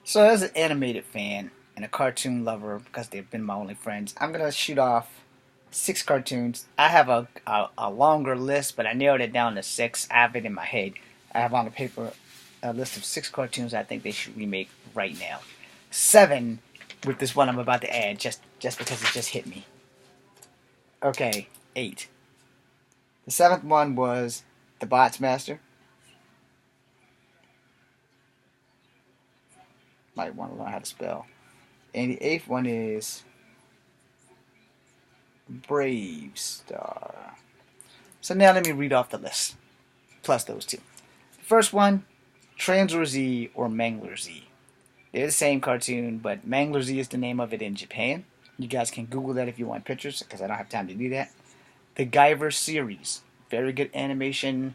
So, as an animated fan and a cartoon lover, because they've been my only friends, I'm gonna shoot off 6 cartoons. I have a longer list, but I narrowed it down to 6. I have it in my head. I have on the paper a list of 6 cartoons I think they should remake right now. 7 with this one I'm about to add, just because it just hit me. Okay, 8. The seventh one was The Bots Master. Might want to learn how to spell. And the eighth one is Brave Star. So now let me read off the list, plus those two. The first one, Transor Z or Mangler Z. They're the same cartoon, but Mangler Z is the name of it in Japan. You guys can Google that if you want pictures, because I don't have time to do that. The Guyver series, very good animation,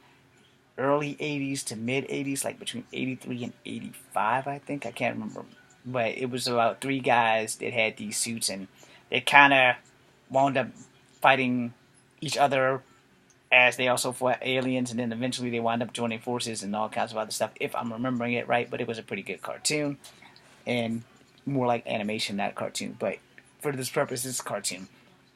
early 80s to mid 80s, like between 83 and 85, I think. I can't remember. But it was about 3 guys that had these suits, and they kind of wound up fighting each other as they also fought aliens, and then eventually they wound up joining forces and all kinds of other stuff, if I'm remembering it right. But it was a pretty good cartoon, and more like animation, not cartoon. But for this purpose, it's cartoon,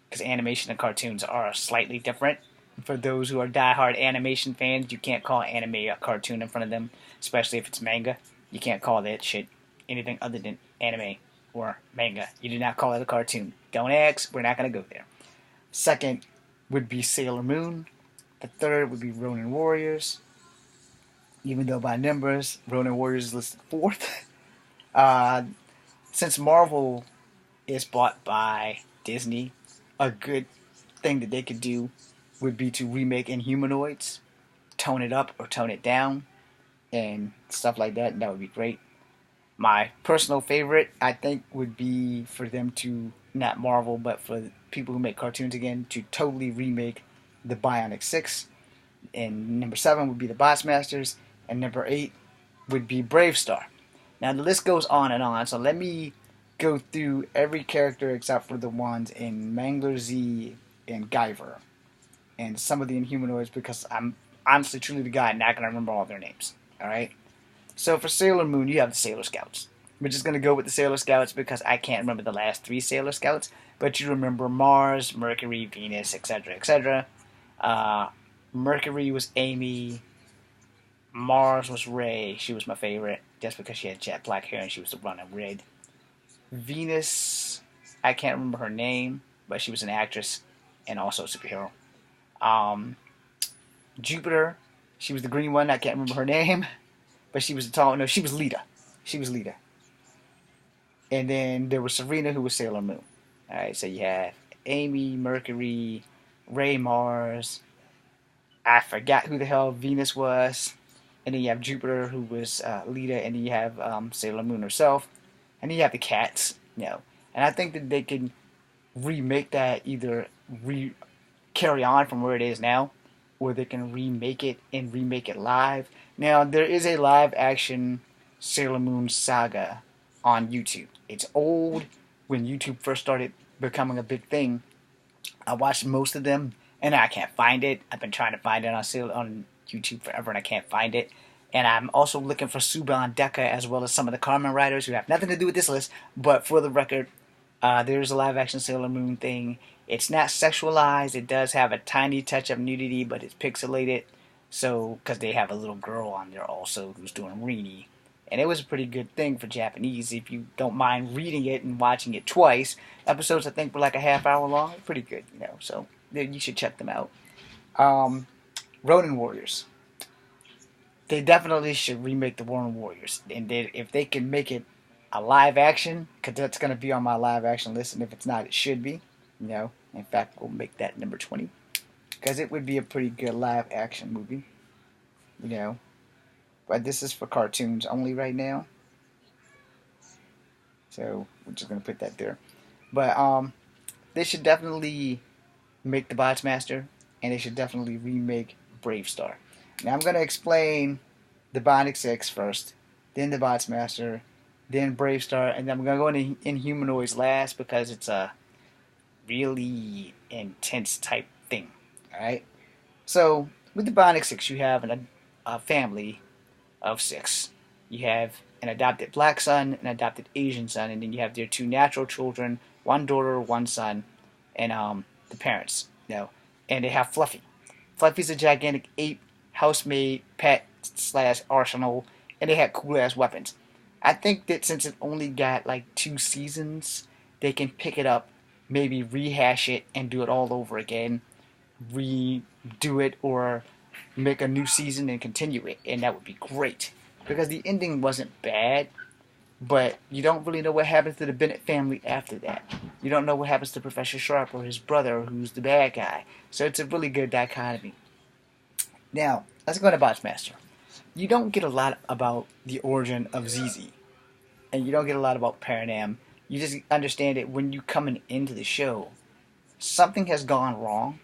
because animation and cartoons are slightly different. For those who are diehard animation fans, you can't call anime a cartoon in front of them, especially if it's manga. You can't call that shit anything other than anime or manga. You do not call it a cartoon. Don't ask, we're not going to go there. Second would be Sailor Moon. The third would be Ronin Warriors. Even though by numbers, Ronin Warriors is listed fourth. Uh, since Marvel is bought by Disney, a good thing that they could do would be to remake Inhumanoids, tone it up or tone it down, and stuff like that. That would be great. My personal favorite, I think, would be for them to, not Marvel, but for people who make cartoons again, to totally remake the Bionic Six. And number 7 would be the Boss Masters, and number 8 would be Brave Star. Now the list goes on and on, so let me go through every character except for the ones in Mangler Z and Guyver, and some of the Inhumanoids, because I'm honestly truly the guy not gonna remember all their names. All right. So for Sailor Moon, you have the Sailor Scouts. We're just gonna go with the Sailor Scouts because I can't remember the last 3 Sailor Scouts, but you remember Mars, Mercury, Venus, etc., etc. Uh, Mercury was Amy. Mars was Ray. She was my favorite just because she had jet black hair and she was the running red. Venus, I can't remember her name, but she was an actress and also a superhero. Um, Jupiter, she was the green one. I can't remember her name, but she was the tall. No, she was Lita. She was Lita. And then there was Serena, who was Sailor Moon. All right, so you have Amy, Mercury, Ray, Mars. I forgot who the hell Venus was. And then you have Jupiter, who was Lita, and then you have Sailor Moon herself, and then you have the cats. And I think that they can remake that, either carry on from where it is now, or they can remake it and remake it live. Now there is a live action Sailor Moon saga on YouTube. It's old, when YouTube first started becoming a big thing. I watched most of them, and I can't find it. I've been trying to find it on YouTube forever, and I can't find it. And I'm also looking for Suban Deka, as well as some of the Carmen writers who have nothing to do with this list. But for the record, there's a live action Sailor Moon thing. It's not sexualized. It does have a tiny touch of nudity, but it's pixelated. So, because they have a little girl on there also who's doing Rini. And it was a pretty good thing for Japanese if you don't mind reading it and watching it twice. Episodes, I think, were like a half hour long. Pretty good. So you should check them out. Um, Ronin Warriors. They definitely should remake the Ronin Warriors. And if they can make it a live action, because that's going to be on my live action list, and if it's not, it should be. In fact, we'll make that number 20, because it would be a pretty good live action movie. You know, but this is for cartoons only right now, so we're just gonna put that there. But they should definitely make the Bots Master, and they should definitely remake Brave Star. Now I'm gonna explain the Bionic Six first, then the Bots Master, then Brave Star, and then I'm gonna go into Inhumanoids last because it's a really intense type thing. All right. So with the Bionic Six, you have a family of 6. You have an adopted black son, an adopted Asian son, and then you have their two natural children, one daughter, one son, and the parents. And they have Fluffy. Fluffy's a gigantic ape, housemaid, pet slash arsenal, and they had cool ass weapons. I think that since it only got like 2 seasons, they can pick it up, maybe rehash it and do it all over again, redo it, or make a new season and continue it, and that would be great. Because the ending wasn't bad, but you don't really know what happens to the Bennett family after that. You don't know what happens to Professor Sharp or his brother, who's the bad guy. So it's a really good dichotomy. Now, let's go to Botsmaster. You don't get a lot about the origin of ZZ, and you don't get a lot about Paranam. You just understand it when you coming into the show. Something has gone wrong,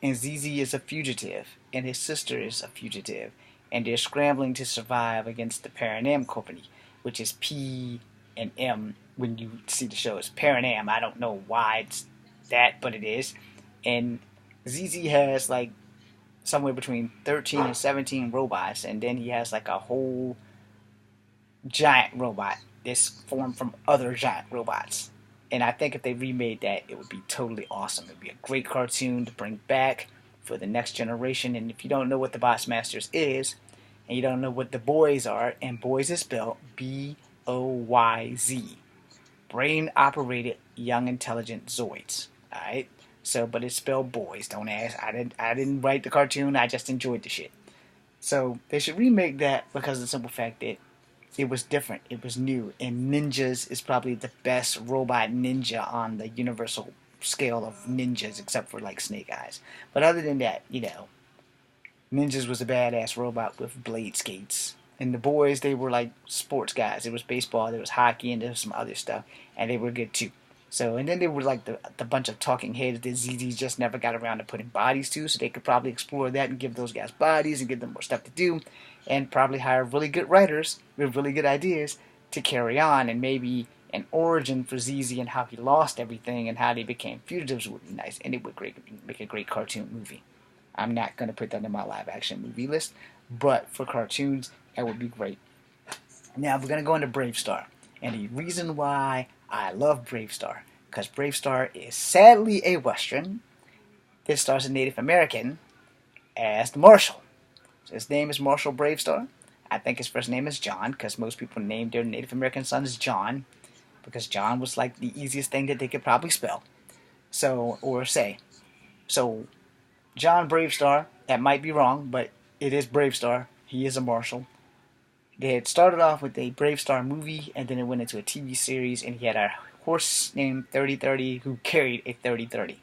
and ZZ is a fugitive, and his sister is a fugitive, and they're scrambling to survive against the Paranam Company, which is P and M when you see the show. It's Paranam. I don't know why it's that, but it is. And ZZ has like somewhere between 13 and 17 robots, and then he has like a whole giant robot that's formed from other giant robots. And I think if they remade that, it would be totally awesome. It would be a great cartoon to bring back for the next generation. And if you don't know what the Botsmasters is, and you don't know what the boys are, and boys is spelled B-O-Y-Z. Brain-operated young intelligent zoids. Alright? So, but it's spelled boys. Don't ask. I didn't write the cartoon. I just enjoyed the shit. So, they should remake that because of the simple fact that it was different. It was new. And Ninjas is probably the best robot ninja on the universal scale of ninjas, except for like Snake Eyes. But other than that, Ninjas was a badass robot with blade skates. And the boys, they were like sports guys. There was baseball, there was hockey, and there was some other stuff. And they were good too. So, and then they were like the bunch of talking heads that ZZ just never got around to putting bodies to. So they could probably explore that and give those guys bodies and give them more stuff to do. And probably hire really good writers with really good ideas to carry on. And maybe an origin for ZZ and how he lost everything and how they became fugitives would be nice. And it would make a great cartoon movie. I'm not going to put that in my live action movie list. But for cartoons, that would be great. Now we're going to go into Brave Star. And the reason why I love Brave Star, because Brave Star is sadly a Western. This stars a Native American as the Marshal. So his name is Marshal Bravestar. I think his first name is John, because most people named their Native American sons John, because John was like the easiest thing that they could probably spell. So, or say. So, John Bravestar, that might be wrong, but it is Bravestar. He is a Marshal. They had started off with a Bravestar movie, and then it went into a TV series, and he had a horse named 3030 who carried a 3030,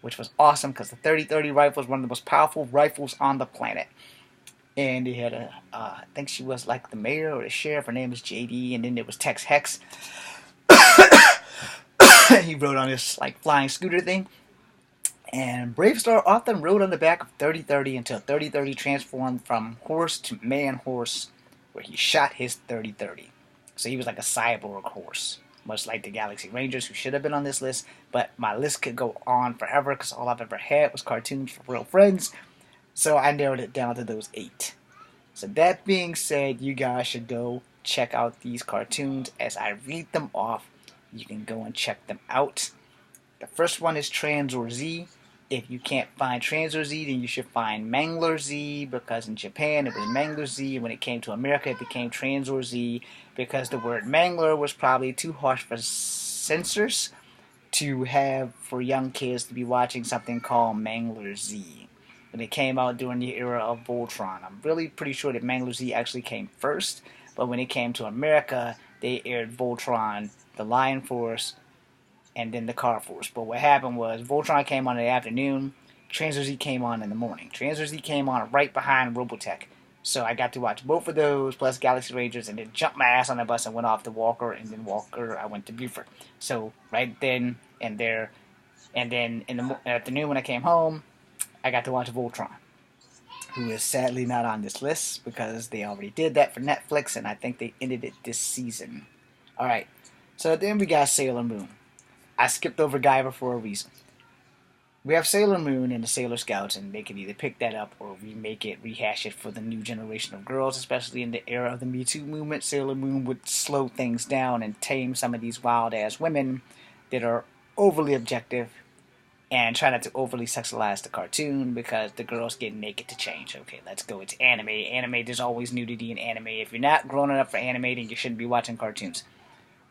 which was awesome because the 3030 rifle is one of the most powerful rifles on the planet. And he had I think she was like the mayor or the sheriff. Her name was JD, and then there was Tex Hex. He rode on this like flying scooter thing. And Bravestar often rode on the back of 3030 until 3030 transformed from horse to man horse, where he shot his 3030. So he was like a cyborg horse, much like the Galaxy Rangers, who should have been on this list. But my list could go on forever because all I've ever had was cartoons for real friends. So I narrowed it down to those 8. So that being said, you guys should go check out these cartoons. As I read them off, you can go and check them out. The first one is Transor Z. If you can't find Transor Z, then you should find Mangler Z, because in Japan it was Mangler Z. When it came to America, it became Transor Z, because the word Mangler was probably too harsh for censors to have for young kids to be watching something called Mangler Z. When it came out during the era of Voltron. I'm really pretty sure that Mangler Z actually came first, but when it came to America, they aired Voltron, the Lion Force, and then the Car Force. But what happened was Voltron came on in the afternoon, Transor Z came on in the morning. Transor Z came on right behind Robotech. So I got to watch both of those, plus Galaxy Rangers, and then jumped my ass on the bus and went off to Walker, and then Walker, I went to Buford. So right then and there, and then in the afternoon when I came home, I got to watch Voltron, who is sadly not on this list because they already did that for Netflix, and I think they ended it this season. Alright, so then we got Sailor Moon. I skipped over Guyver for a reason. We have Sailor Moon and the Sailor Scouts, and they can either pick that up or remake it, rehash it for the new generation of girls, especially in the era of the Me Too movement. Sailor Moon would slow things down and tame some of these wild ass women that are overly objective and try not to overly sexualize the cartoon because the girls get naked to change. Okay, let's go. It's anime. Anime, there's always nudity in anime. If you're not grown enough for anime, then you shouldn't be watching cartoons,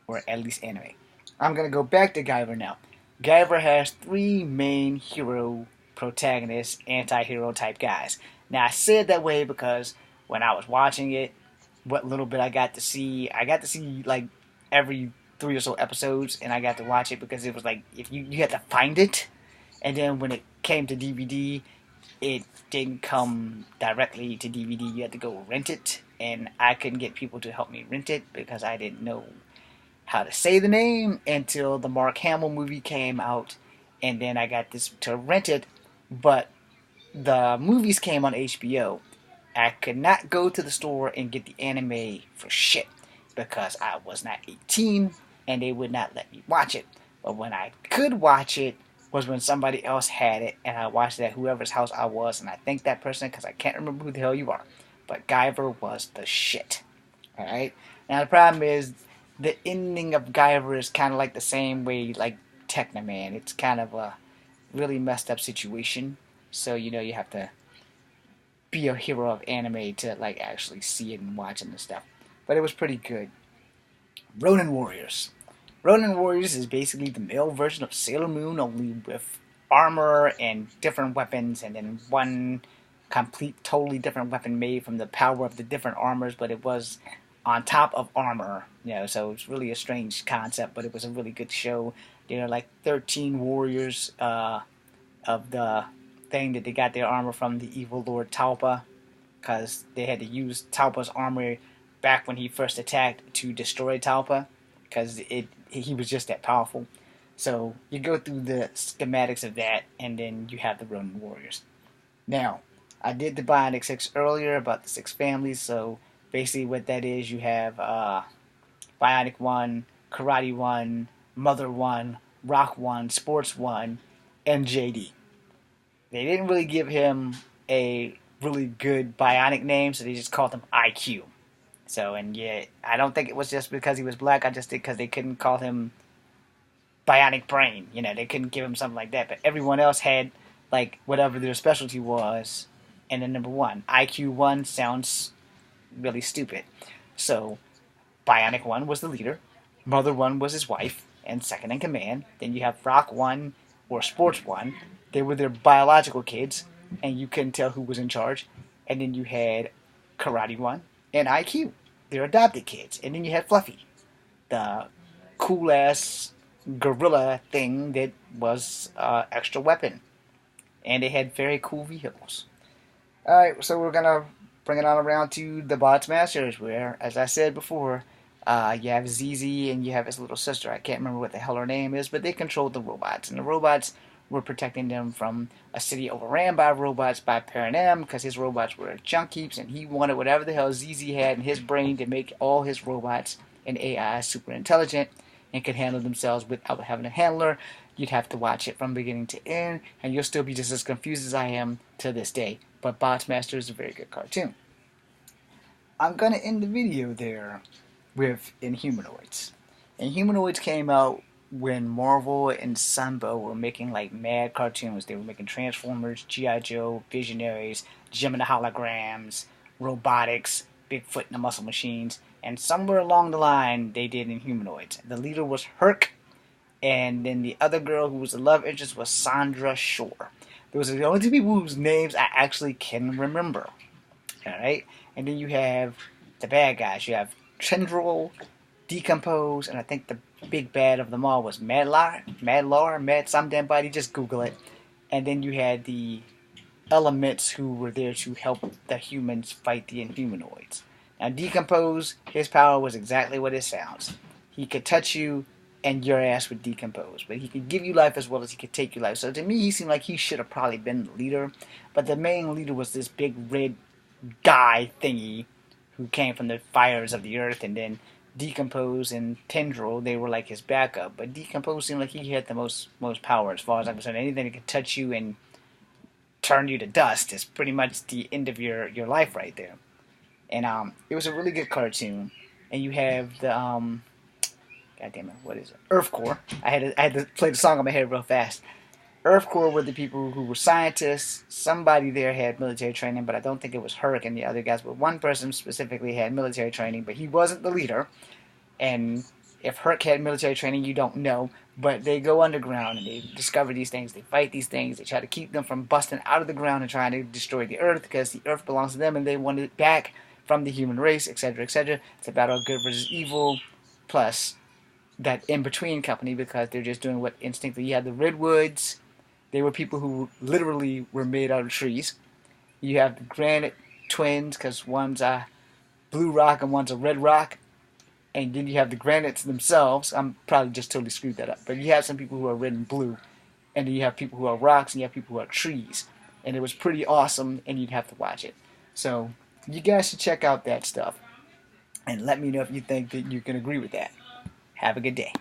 or at least anime. I'm going to go back to Guyver now. Guyver has three main hero, protagonist, anti-hero type guys. Now, I said that way because when I was watching it, what little bit I got to see like every 3 or so episodes, and I got to watch it because it was like if you had to find it, and then when it came to DVD, it didn't come directly to DVD. You had to go rent it, and I couldn't get people to help me rent it because I didn't know how to say the name until the Mark Hamill movie came out, and then I got this to rent it, but the movies came on HBO. I could not go to the store and get the anime for shit because I was not 18 and they would not let me watch it. But when I could watch it was when somebody else had it, and I watched it at whoever's house I was, and I thank that person because I can't remember who the hell you are. But Guyver was the shit. Alright? Now the problem is the ending of Guyver is kind of like the same way like Technoman. It's kind of a really messed up situation. So, you have to be a hero of anime to like actually see it and watch it and stuff. But it was pretty good. Ronin Warriors. Ronin Warriors is basically the male version of Sailor Moon, only with armor and different weapons, and then one totally different weapon made from the power of the different armors, but it was on top of armor. So it's really a strange concept, but it was a really good show. There are like 13 warriors of the thing that they got their armor from, the evil Lord Talpa, because they had to use Talpa's armor back when he first attacked to destroy Talpa, because he was just that powerful. So you go through the schematics of that, and then you have the Ronin Warriors. Now, I did the Bionic 6 earlier about the 6 families, so basically what that is, you have Bionic 1, Karate 1, Mother 1, Rock 1, Sports 1, and JD. They didn't really give him a really good Bionic name, so they just called him IQ. So, and yeah, I don't think it was just because he was black. I just think because they couldn't call him Bionic Brain. They couldn't give him something like that. But everyone else had, like, whatever their specialty was. And then number 1. IQ 1 sounds really stupid. So, Bionic 1 was the leader. Mother 1 was his wife and second in command. Then you have Rock 1 or Sports 1. They were their biological kids, and you couldn't tell who was in charge. And then you had Karate 1 and IQ, their adopted kids. And then you had Fluffy, the cool-ass gorilla thing that was extra weapon. And they had very cool vehicles. Alright, so we're going to bring it on around to the Bots Masters, where, as I said before, you have ZZ and you have his little sister. I can't remember what the hell her name is, but they controlled the robots. And the robots were protecting them from a city overran by robots by Paranem, because his robots were junk heaps, and he wanted whatever the hell ZZ had in his brain to make all his robots and AI super intelligent and could handle themselves without having a handler. You'd have to watch it from beginning to end, and you'll still be just as confused as I am to this day. But Bots Master is a very good cartoon. I'm going to end the video there with Inhumanoids. Inhumanoids came out when Marvel and Sunbow were making like mad cartoons. They were making Transformers, G.I. Joe, Visionaries, Jim and the Holograms, Robotics, Bigfoot and the Muscle Machines, and somewhere along the line they did Inhumanoids. The leader was Herc, and then the other girl who was the love interest was Sandra Shore. Those are the only two people whose names I actually can remember. Alright? And then you have the bad guys. You have Tendril, Decompose, and I think the big bad of them all was Mad some damn body, just Google it. And then you had the elements who were there to help the humans fight the Inhumanoids. Now Decompose, his power was exactly what it sounds. He could touch you and your ass would decompose, but he could give you life as well as he could take your life. So to me, he seemed like he should have probably been the leader, but the main leader was this big red guy thingy who came from the fires of the earth, and then Decompose and Tendril, they were like his backup. But Decompose seemed like he had the most power as far as I'm concerned. Anything that could touch you and turn you to dust is pretty much the end of your life right there. And it was a really good cartoon. And you have the God damn it, what is it? Earth Core. I had to play the song in my head real fast. Earth Core were the people who were scientists. Somebody there had military training, but I don't think it was Herc and the other guys. But one person specifically had military training, but he wasn't the leader. And if Herc had military training, you don't know. But they go underground and they discover these things. They fight these things. They try to keep them from busting out of the ground and trying to destroy the Earth because the Earth belongs to them and they want it back from the human race, etc., etc. It's a battle of good versus evil, plus that in-between company because they're just doing what instinctively. You had the Redwoods. They were people who literally were made out of trees. You have the Granite Twins because one's a blue rock and one's a red rock. And then you have the granites themselves. I'm probably just totally screwed that up. But you have some people who are red and blue. And then you have people who are rocks and you have people who are trees. And it was pretty awesome and you'd have to watch it. So you guys should check out that stuff. And let me know if you think that you can agree with that. Have a good day.